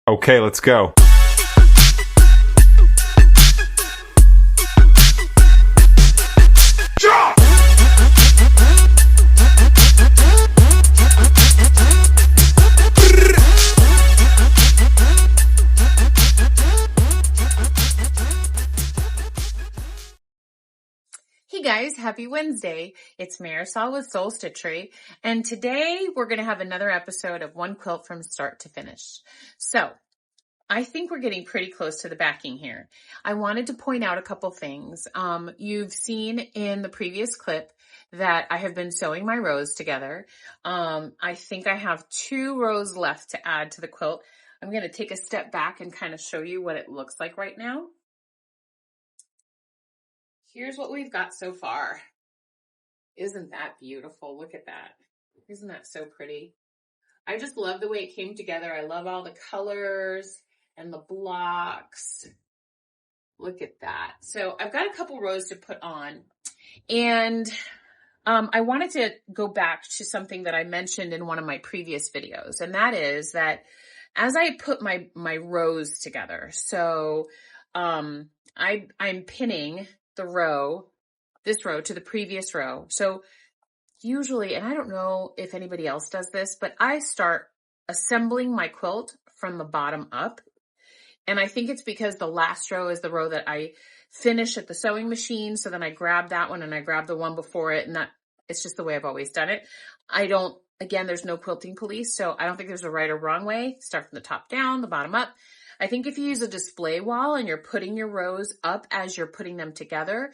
Okay, let's go. Hey guys, happy Wednesday. It's Marisol with Soul Stitchery, and today we're going to have another episode of One Quilt from start to finish. So, I think we're getting pretty close to the backing here. I wanted to point out a couple things. You've seen in the previous clip that I have been sewing my rows together. I think I have 2 rows left to add to the quilt. I'm going to take a step back and kind of show you what it looks like right now. Here's what we've got so far. Isn't that beautiful? Look at that. Isn't that so pretty? I just love the way it came together. I love all the colors and the blocks. Look at that. So I've got a couple rows to put on, and I wanted to go back to something that I mentioned in one of my previous videos, and that is that as I put my rows together, so I'm pinning the row, this row to the previous row. So usually, and I don't know if anybody else does this, but I start assembling my quilt from the bottom up. And I think it's because the last row is the row that I finish at the sewing machine. So then I grab that one and I grab the one before it. And it's just the way I've always done it. Again, there's no quilting police. So I don't think there's a right or wrong way. Start from the top down, the bottom up. I think if you use a display wall and you're putting your rows up as you're putting them together,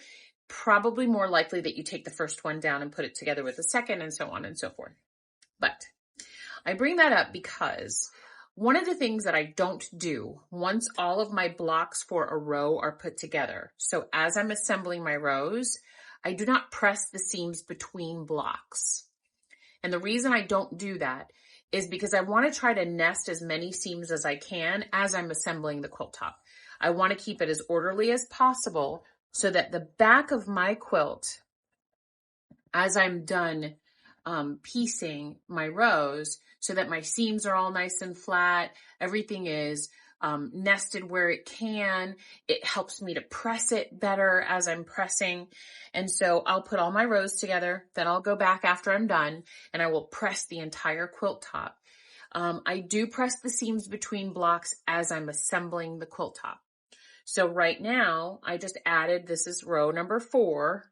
probably more likely that you take the first one down and put it together with the second, and so on and so forth. But I bring that up because one of the things that I don't do once all of my blocks for a row are put together, so as I'm assembling my rows, I do not press the seams between blocks. And the reason I don't do that is because I want to try to nest as many seams as I can as I'm assembling the quilt top. I want to keep it as orderly as possible so that the back of my quilt, as I'm done piecing my rows, so that my seams are all nice and flat, everything is nested where it can. It helps me to press it better as I'm pressing. And so I'll put all my rows together, then I'll go back after I'm done and I will press the entire quilt top. I do press the seams between blocks as I'm assembling the quilt top. So right now I just added, this is row number 4,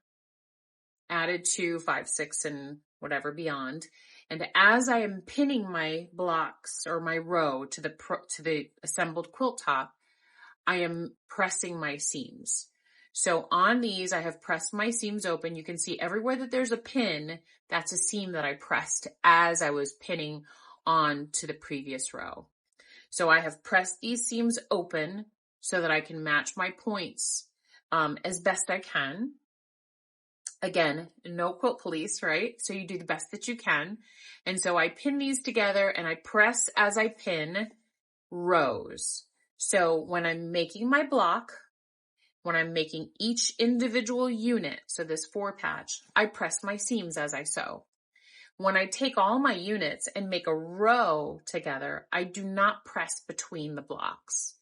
added 2, 5, 6, and whatever beyond. And as I am pinning my blocks or my row to the assembled quilt top, I am pressing my seams. So on these, I have pressed my seams open. You can see everywhere that there's a pin, that's a seam that I pressed as I was pinning on to the previous row. So I have pressed these seams open so that I can match my points as best I can. Again, no quilt police, right? So you do the best that you can. And so I pin these together and I press as I pin rows. So when I'm making my block, when I'm making each individual unit, so this 4 patch, I press my seams as I sew. When I take all my units and make a row together, I do not press between the blocks.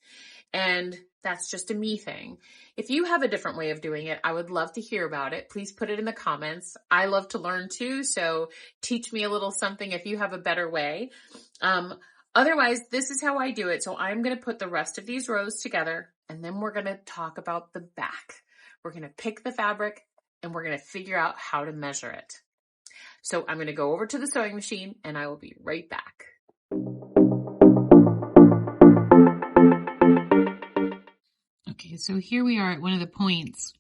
And that's just a me thing. If you have a different way of doing it, I would love to hear about it. Please put it in the comments. I love to learn too, so teach me a little something if you have a better way. Otherwise, this is how I do it. So I'm going to put the rest of these rows together, and then we're going to talk about the back. We're going to pick the fabric, and we're going to figure out how to measure it. So I'm going to go over to the sewing machine, and I will be right back. Okay, so here we are at one of the points,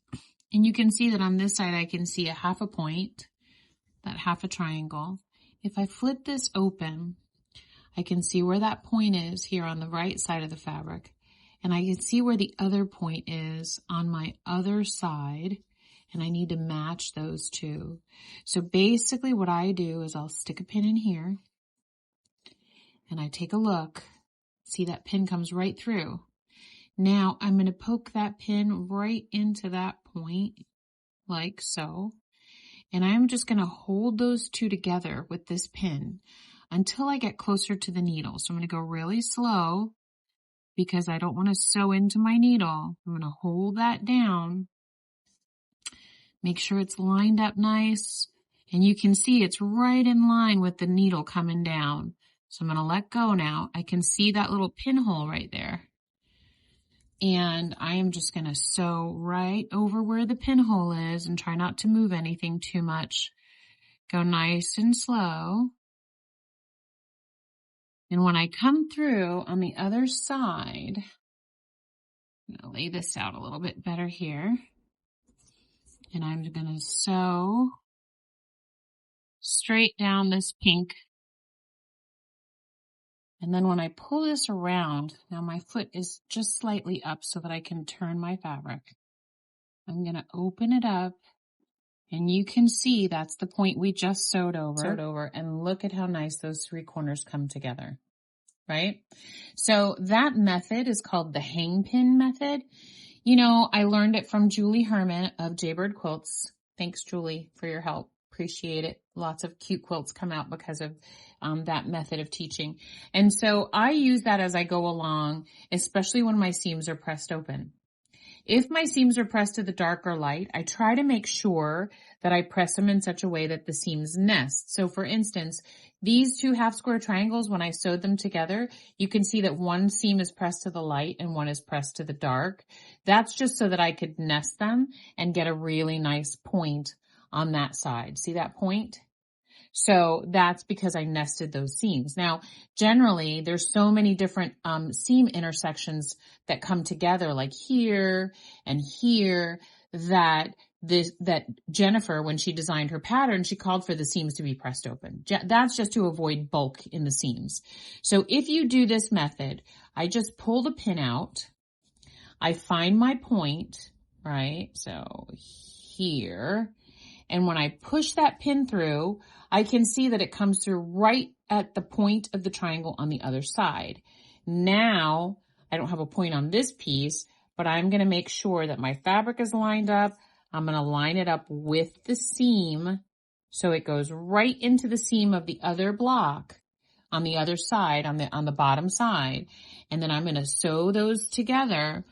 and you can see that on this side I can see a half a point, that half a triangle. If I flip this open, I can see where that point is here on the right side of the fabric, and I can see where the other point is on my other side, and I need to match those two. So basically what I do is I'll stick a pin in here, and I take a look, see that pin comes right through. Now I'm going to poke that pin right into that point, like so, and I'm just going to hold those two together with this pin until I get closer to the needle. So I'm going to go really slow because I don't want to sew into my needle. I'm going to hold that down. Make sure it's lined up nice. And you can see it's right in line with the needle coming down. So I'm going to let go now. I can see that little pinhole right there. And I am just going to sew right over where the pinhole is and try not to move anything too much. Go nice and slow. And when I come through on the other side, I'm going to lay this out a little bit better here. And I'm going to sew straight down this pink. And then when I pull this around, now my foot is just slightly up so that I can turn my fabric. I'm going to open it up, and you can see that's the point we just sewed over. And look at how nice those three corners come together, right? So that method is called the hang pin method. You know, I learned it from Julie Herman of Jaybird Quilts. Thanks, Julie, for your help. Appreciate it. Lots of cute quilts come out because of that method of teaching. And so I use that as I go along, especially when my seams are pressed open. If my seams are pressed to the dark or light, I try to make sure that I press them in such a way that the seams nest. So for instance, these two half square triangles, when I sewed them together, you can see that one seam is pressed to the light and one is pressed to the dark. That's just so that I could nest them and get a really nice point on that side. See that point? So that's because I nested those seams. Now, generally, there's so many different seam intersections that come together, like here and here, that Jennifer, when she designed her pattern, she called for the seams to be pressed open. That's just to avoid bulk in the seams. So if you do this method, I just pull the pin out, I find my point, right? So here. And when I push that pin through, I can see that it comes through right at the point of the triangle on the other side. Now, I don't have a point on this piece, but I'm going to make sure that my fabric is lined up. I'm going to line it up with the seam so it goes right into the seam of the other block on the other side, on the bottom side. And then I'm going to sew those together.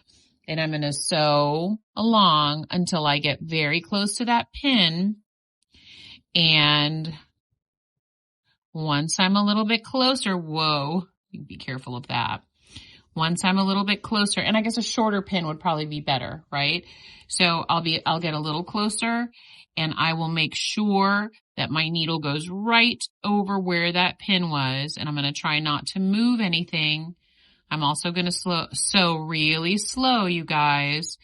And I'm going to sew along until I get very close to that pin. And once I'm a little bit closer, whoa, be careful of that. Once I'm a little bit closer, and I guess a shorter pin would probably be better, right? So I'll get a little closer, and I will make sure that my needle goes right over where that pin was. And I'm going to try not to move anything. I'm also going to sew really slow, you guys.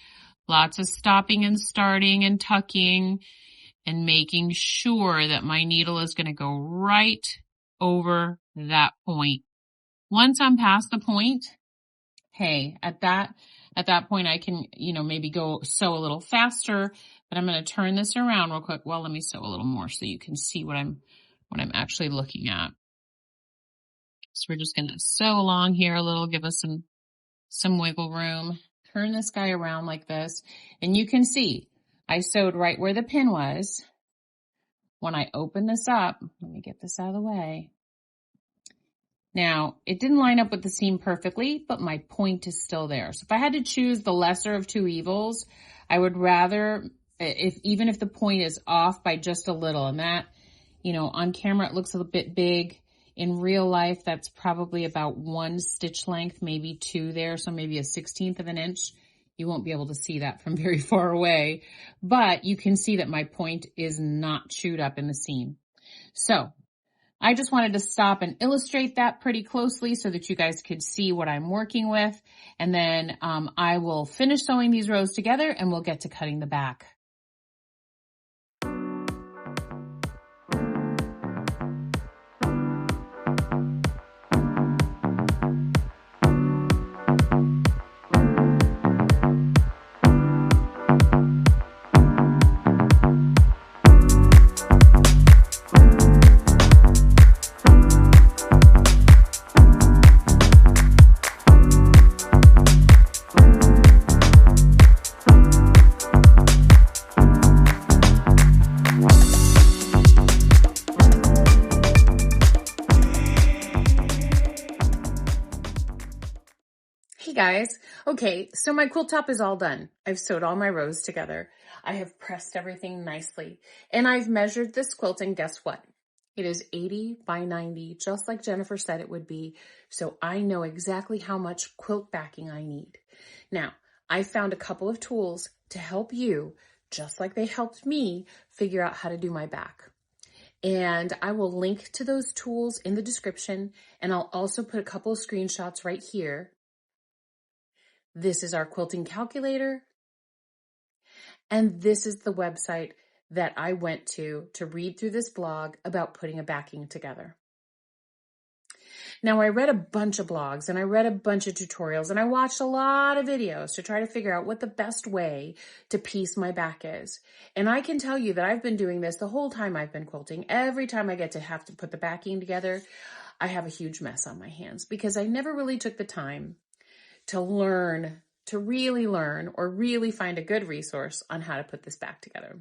Lots of stopping and starting and tucking and making sure that my needle is going to go right over that point. Once I'm past the point, hey, at that point I can, maybe go sew a little faster, but I'm going to turn this around real quick. Well, let me sew a little more so you can see what I'm actually looking at. So we're just going to sew along here a little, give us some wiggle room. Turn this guy around like this. And you can see I sewed right where the pin was. When I open this up, let me get this out of the way. Now, it didn't line up with the seam perfectly, but my point is still there. So if I had to choose the lesser of two evils, I would rather, even if the point is off by just a little, and that, on camera it looks a bit big. In real life, that's probably about 1 stitch length, maybe 2 there, so maybe a 1/16 of an inch. You won't be able to see that from very far away, but you can see that my point is not chewed up in the seam. So I just wanted to stop and illustrate that pretty closely so that you guys could see what I'm working with. And then I will finish sewing these rows together and we'll get to cutting the back. Hey guys. Okay, so my quilt top is all done. I've sewed all my rows together. I have pressed everything nicely. And I've measured this quilt, and guess what? It is 80 by 90, just like Jennifer said it would be. So I know exactly how much quilt backing I need. Now, I found a couple of tools to help you, just like they helped me, figure out how to do my back. And I will link to those tools in the description, and I'll also put a couple of screenshots right here. This is our quilting calculator, and this is the website that I went to read through this blog about putting a backing together. Now, I read a bunch of blogs, and I read a bunch of tutorials, and I watched a lot of videos to try to figure out what the best way to piece my back is. And I can tell you that I've been doing this the whole time I've been quilting. Every time I get to have to put the backing together, I have a huge mess on my hands because I never really took the time to learn, to really learn, or really find a good resource on how to put this back together.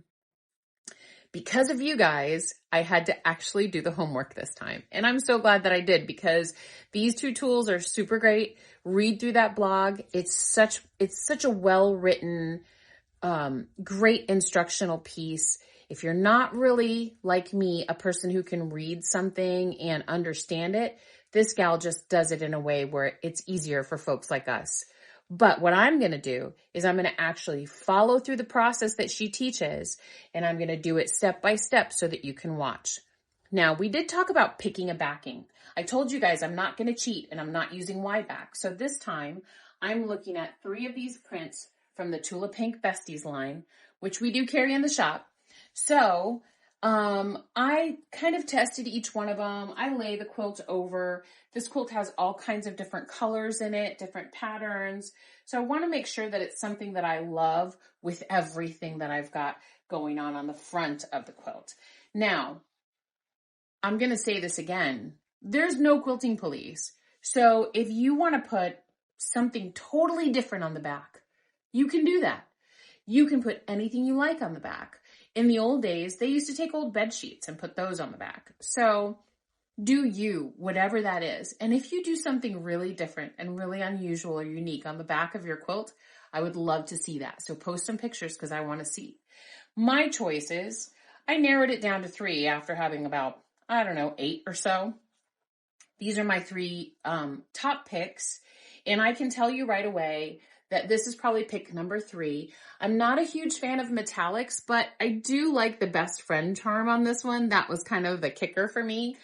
Because of you guys, I had to actually do the homework this time. And I'm so glad that I did, because these two tools are super great. Read through that blog. It's such a well-written, great instructional piece. If you're not really, like me, a person who can read something and understand it, this gal just does it in a way where it's easier for folks like us. But what I'm going to do is I'm going to actually follow through the process that she teaches, and I'm going to do it step by step so that you can watch. Now, we did talk about picking a backing. I told you guys I'm not going to cheat, and I'm not using Y back. So this time I'm looking at 3 of these prints from the Tula Pink Besties line, which we do carry in the shop. So I kind of tested each one of them. I lay the quilt over. This quilt has all kinds of different colors in it, different patterns. So I want to make sure that it's something that I love with everything that I've got going on the front of the quilt. Now, I'm going to say this again. There's no quilting police. So if you want to put something totally different on the back, you can do that. You can put anything you like on the back. In the old days, they used to take old bed sheets and put those on the back. So do you, whatever that is. And if you do something really different and really unusual or unique on the back of your quilt, I would love to see that. So post some pictures because I want to see. My choices, I narrowed it down to 3 after having about, 8 or so. These are my 3 top picks. And I can tell you right away that this is probably pick number 3. I'm not a huge fan of metallics, but I do like the best friend charm on this one. That was kind of the kicker for me,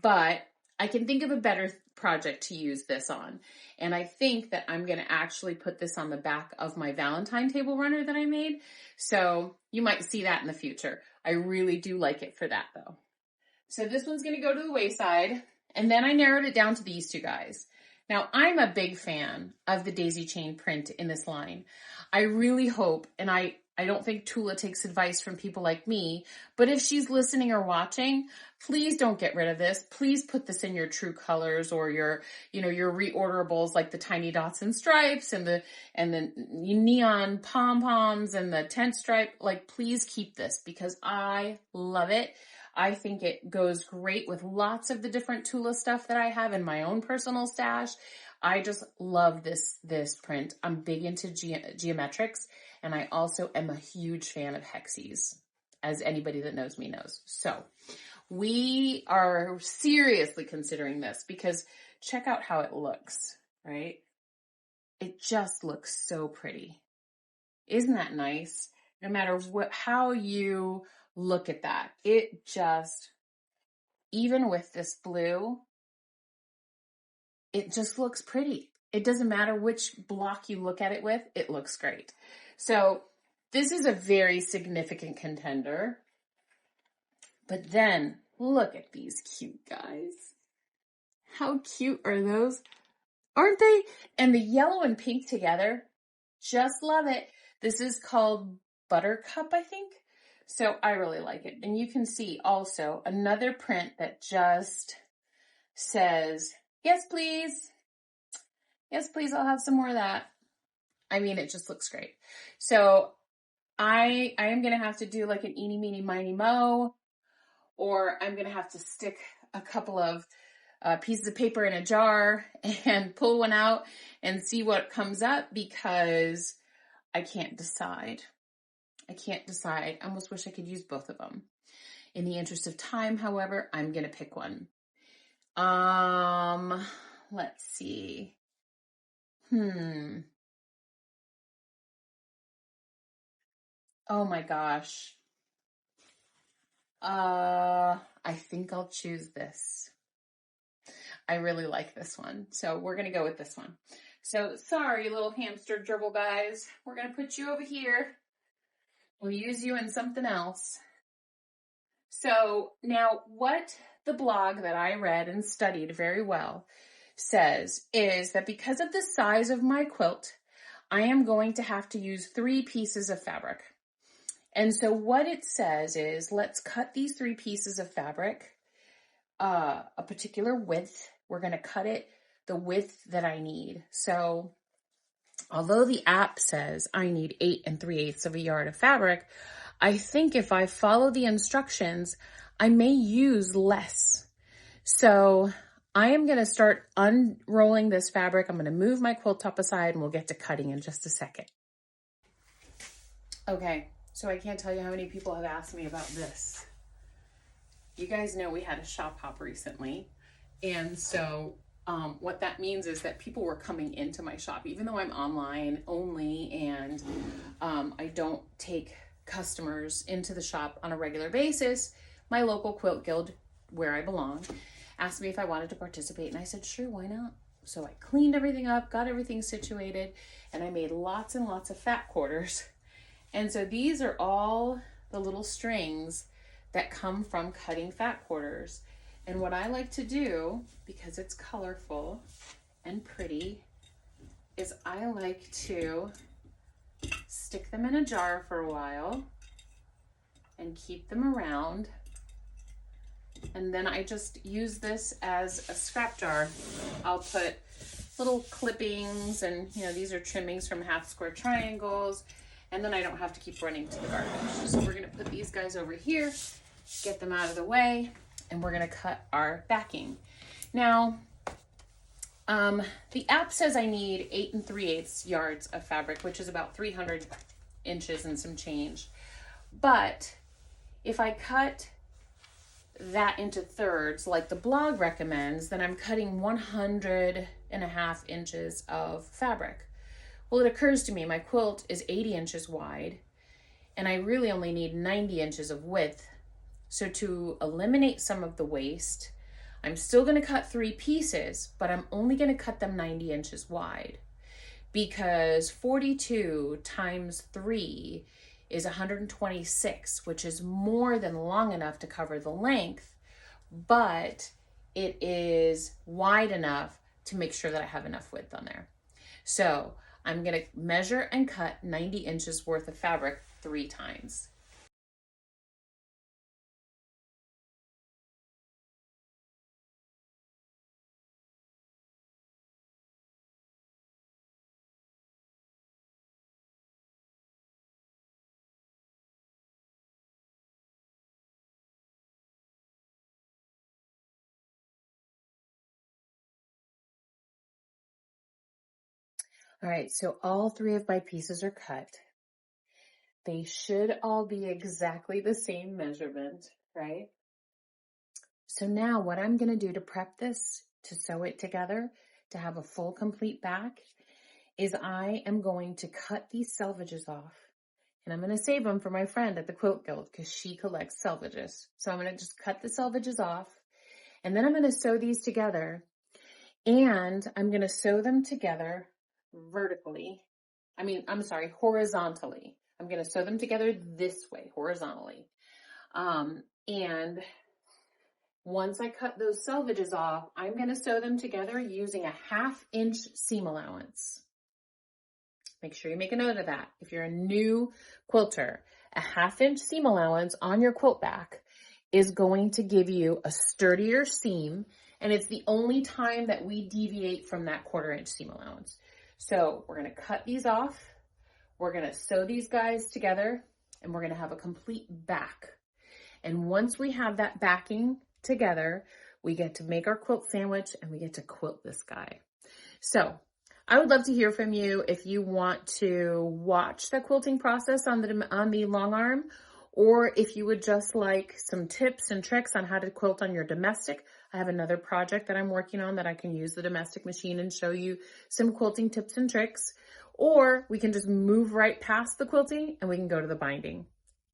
but I can think of a better project to use this on. And I think that I'm going to actually put this on the back of my Valentine table runner that I made. So you might see that in the future. I really do like it for that though. So this one's going to go to the wayside. And then I narrowed it down to these 2 guys. Now, I'm a big fan of the daisy chain print in this line. I really hope, and I don't think Tula takes advice from people like me, but if she's listening or watching, please don't get rid of this. Please put this in your true colors or your reorderables like the tiny dots and stripes and the neon pom-poms and the tent stripe. Like, please keep this because I love it. I think it goes great with lots of the different Tula stuff that I have in my own personal stash. I just love this print. I'm big into geometrics, and I also am a huge fan of hexes, as anybody that knows me knows. So we are seriously considering this because check out how it looks, right? It just looks so pretty. Isn't that nice? No matter how you look at that, it just, even with this blue, it just looks pretty. It doesn't matter which block you look at it with, it looks great. So this is a very significant contender. But then look at these cute guys. How cute are those? Aren't they? And the yellow and pink together, just love it. This is called Buttercup, I think. So I really like it. And you can see also another print that just says, yes, please. Yes, please. I'll have some more of that. I mean, it just looks great. So I am going to have to do like an eeny, meeny, miny, mo, or I'm going to have to stick a couple of pieces of paper in a jar and pull one out and see what comes up, because I can't decide. I almost wish I could use both of them. In the interest of time, however, I'm going to pick one. Let's see. Oh my gosh. I think I'll choose this. I really like this one. So we're going to go with this one. So sorry, little hamster gerbil guys. We're going to put you over here. We'll use you in something else. So now what the blog that I read and studied very well says is that because of the size of my quilt, I am going to have to use 3 pieces of fabric. And so what it says is, let's cut these 3 pieces of fabric, a particular width. We're going to cut it the width that I need. So although the app says I need 8 3/8 of a yard of fabric, I think if I follow the instructions, I may use less. So I am going to start unrolling this fabric. I'm going to move my quilt top aside and we'll get to cutting in just a second. Okay, so I can't tell you how many people have asked me about this. You guys know we had a shop hop recently. And so what that means is that people were coming into my shop, even though I'm online only and I don't take customers into the shop on a regular basis. My local quilt guild, where I belong, asked me if I wanted to participate, and I said, sure, why not? So I cleaned everything up, got everything situated, and I made lots and lots of fat quarters. And so these are all the little strings that come from cutting fat quarters. And what I like to do, because it's colorful and pretty, is I like to stick them in a jar for a while and keep them around. And then I just use this as a scrap jar. I'll put little clippings and, you know, these are trimmings from half square triangles, and then I don't have to keep running to the garbage. So we're gonna put these guys over here, get them out of the way, and we're gonna cut our backing. Now, the app says I need 8 3/8 yards of fabric, which is about 300 inches and some change. But if I cut that into thirds, like the blog recommends, then I'm cutting 100.5 inches of fabric. Well, it occurs to me my quilt is 80 inches wide, and I really only need 90 inches of width. So to eliminate some of the waste, I'm still going to cut 3 pieces, but I'm only going to cut them 90 inches wide, because 42 times 3 is 126, which is more than long enough to cover the length, but it is wide enough to make sure that I have enough width on there. So I'm going to measure and cut 90 inches worth of fabric 3 times. All right, so all 3 of my pieces are cut. They should all be exactly the same measurement, right? So now what I'm going to do to prep this, to sew it together, to have a full complete back, is I am going to cut these selvages off. And I'm going to save them for my friend at the Quilt Guild because she collects selvages. So I'm going to just cut the selvages off, and then I'm going to sew these together, and I'm going to sew them together horizontally. I'm going to sew them together this way, horizontally. And once I cut those selvages off, I'm going to sew them together using a 1/2 inch seam allowance. Make sure you make a note of that. If you're a new quilter, a 1/2 inch seam allowance on your quilt back is going to give you a sturdier seam, and it's the only time that we deviate from that 1/4 inch seam allowance. So we're going to cut these off, we're going to sew these guys together, and we're going to have a complete back. And once we have that backing together, we get to make our quilt sandwich, and we get to quilt this guy. So I would love to hear from you if you want to watch the quilting process on the long arm, or if you would just like some tips and tricks on how to quilt on your domestic. I have another project that I'm working on that I can use the domestic machine and show you some quilting tips and tricks. Or we can just move right past the quilting and we can go to the binding.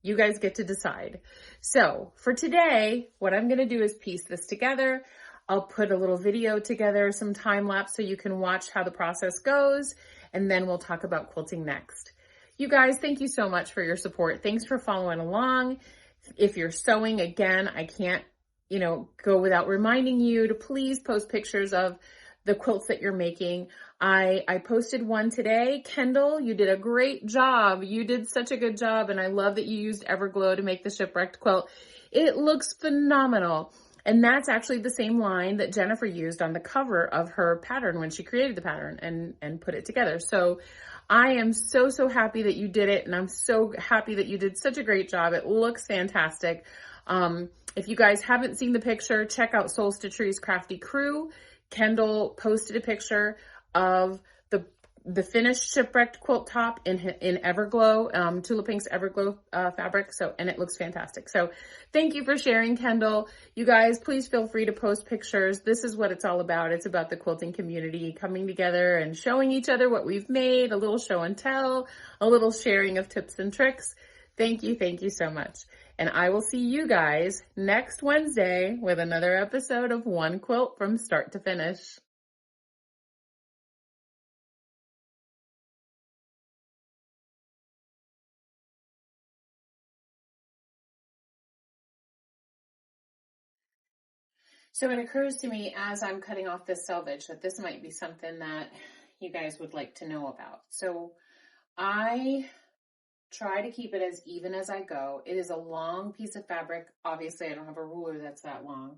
You guys get to decide. So for today, what I'm going to do is piece this together. I'll put a little video together, some time lapse so you can watch how the process goes, and then we'll talk about quilting next. You guys, thank you so much for your support. Thanks for following along. If you're sewing, again, I can't, go without reminding you to please post pictures of the quilts that you're making. I posted one today. Kendall, you did a great job. You did such a good job, and I love that you used Everglow to make the shipwrecked quilt. It looks phenomenal. And that's actually the same line that Jennifer used on the cover of her pattern when she created the pattern and put it together. So I am so, so happy that you did it. And I'm so happy that you did such a great job. It looks fantastic. If you guys haven't seen the picture, check out Soul Stitchery's Crafty Crew. Kendall posted a picture of the finished shipwrecked quilt top in Everglow, Tula Pink's Everglow fabric. And it looks fantastic. So thank you for sharing, Kendall. You guys, please feel free to post pictures. This is what it's all about. It's about the quilting community coming together and showing each other what we've made, a little show and tell, a little sharing of tips and tricks. Thank you so much. And I will see you guys next Wednesday with another episode of One Quilt from start to finish. So it occurs to me as I'm cutting off this selvage that this might be something that you guys would like to know about. So I try to keep it as even as I go. It is a long piece of fabric. Obviously, I don't have a ruler that's that long.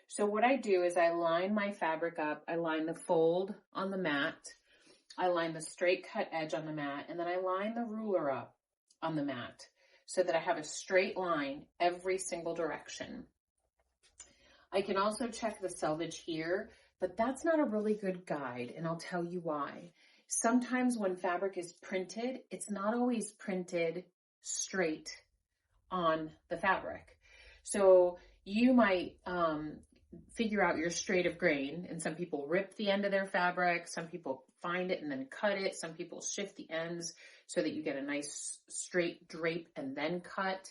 So what I do is I line my fabric up. I line the fold on the mat. I line the straight cut edge on the mat, and then I line the ruler up on the mat so that I have a straight line every single direction. I can also check the selvage here, but that's not a really good guide, and I'll tell you why. Sometimes when fabric is printed, it's not always printed straight on the fabric. So you might figure out your straight of grain, and some people rip the end of their fabric, some people find it and then cut it, some people shift the ends so that you get a nice straight drape and then cut.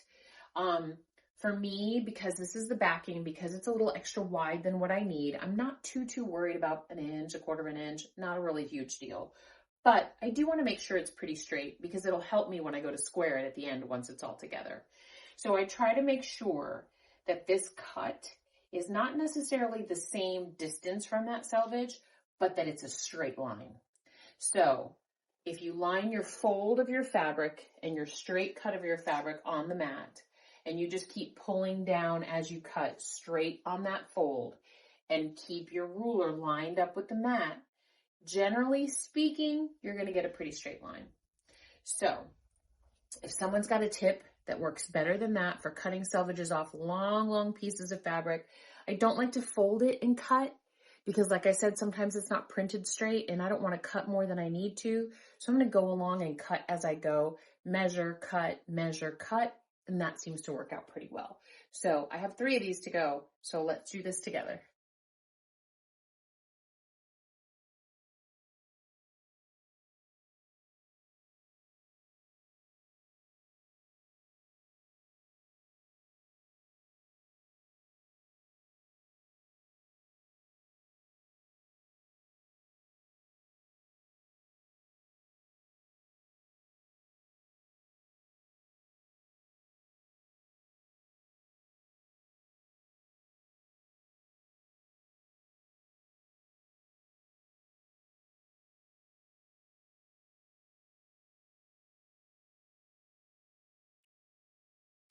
For me, because this is the backing, because it's a little extra wide than what I need, I'm not too worried about an inch, a quarter of an inch, not a really huge deal. But I do want to make sure it's pretty straight because it'll help me when I go to square it at the end once it's all together. So I try to make sure that this cut is not necessarily the same distance from that selvage, but that it's a straight line. So if you line your fold of your fabric and your straight cut of your fabric on the mat, and you just keep pulling down as you cut straight on that fold and keep your ruler lined up with the mat, generally speaking, you're going to get a pretty straight line. So if someone's got a tip that works better than that for cutting selvages off long pieces of fabric, I don't like to fold it and cut because, like I said, sometimes it's not printed straight and I don't want to cut more than I need to. So I'm going to go along and cut as I go, measure, cut, and that seems to work out pretty well. So I have 3 of these to go, so let's do this together.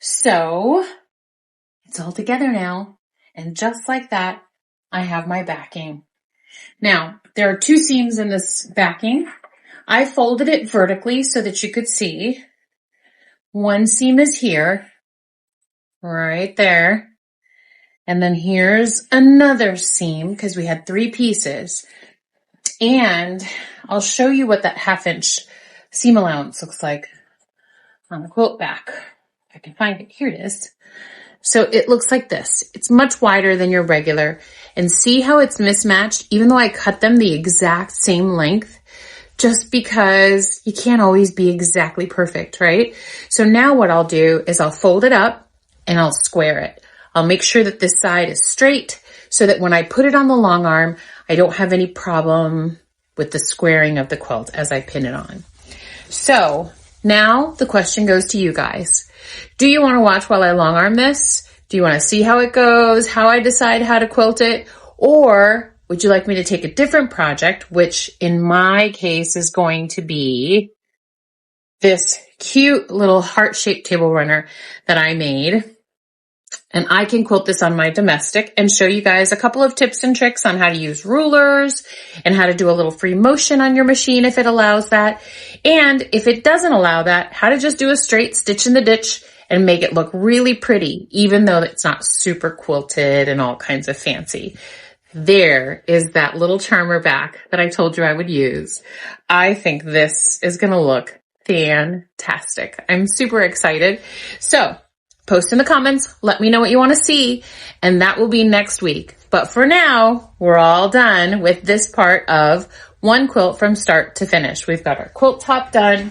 So it's all together now. And just like that, I have my backing. Now, there are 2 seams in this backing. I folded it vertically so that you could see. One seam is here, right there. And then here's another seam because we had 3 pieces. And I'll show you what that 1/2 inch seam allowance looks like on the quilt back. If I can find it, here it is. So it looks like this. It's much wider than your regular. And see how it's mismatched, even though I cut them the exact same length, just because you can't always be exactly perfect, right? So now what I'll do is I'll fold it up and I'll square it. I'll make sure that this side is straight so that when I put it on the long arm, I don't have any problem with the squaring of the quilt as I pin it on. So now the question goes to you guys. Do you want to watch while I long arm this? Do you want to see how it goes, how I decide how to quilt it? Or would you like me to take a different project, which in my case is going to be this cute little heart-shaped table runner that I made. And I can quilt this on my domestic and show you guys a couple of tips and tricks on how to use rulers and how to do a little free motion on your machine if it allows that. And if it doesn't allow that, how to just do a straight stitch in the ditch and make it look really pretty, even though it's not super quilted and all kinds of fancy. There is that little charmer back that I told you I would use. I think this is going to look fantastic. I'm super excited. So post in the comments, let me know what you want to see, and that will be next week. But for now, we're all done with this part of One Quilt from start to finish. We've got our quilt top done.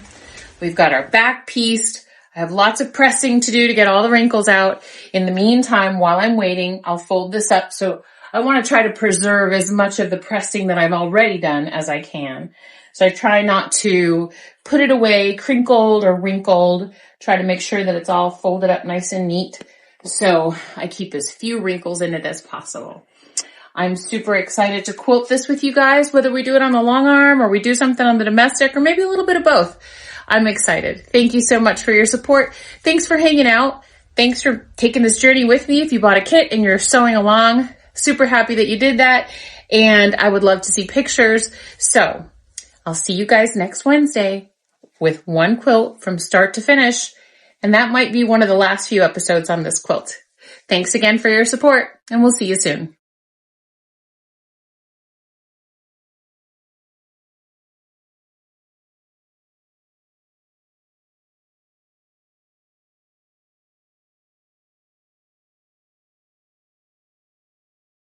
We've got our back pieced. I have lots of pressing to do to get all the wrinkles out. In the meantime, while I'm waiting, I'll fold this up. So I want to try to preserve as much of the pressing that I've already done as I can. So I try not to put it away crinkled or wrinkled. Try to make sure that it's all folded up nice and neat. So I keep as few wrinkles in it as possible. I'm super excited to quilt this with you guys, whether we do it on the long arm or we do something on the domestic or maybe a little bit of both. I'm excited. Thank you so much for your support. Thanks for hanging out. Thanks for taking this journey with me. If you bought a kit and you're sewing along, super happy that you did that. And I would love to see pictures. So I'll see you guys next Wednesday with One Quilt from start to finish. And that might be one of the last few episodes on this quilt. Thanks again for your support, and we'll see you soon.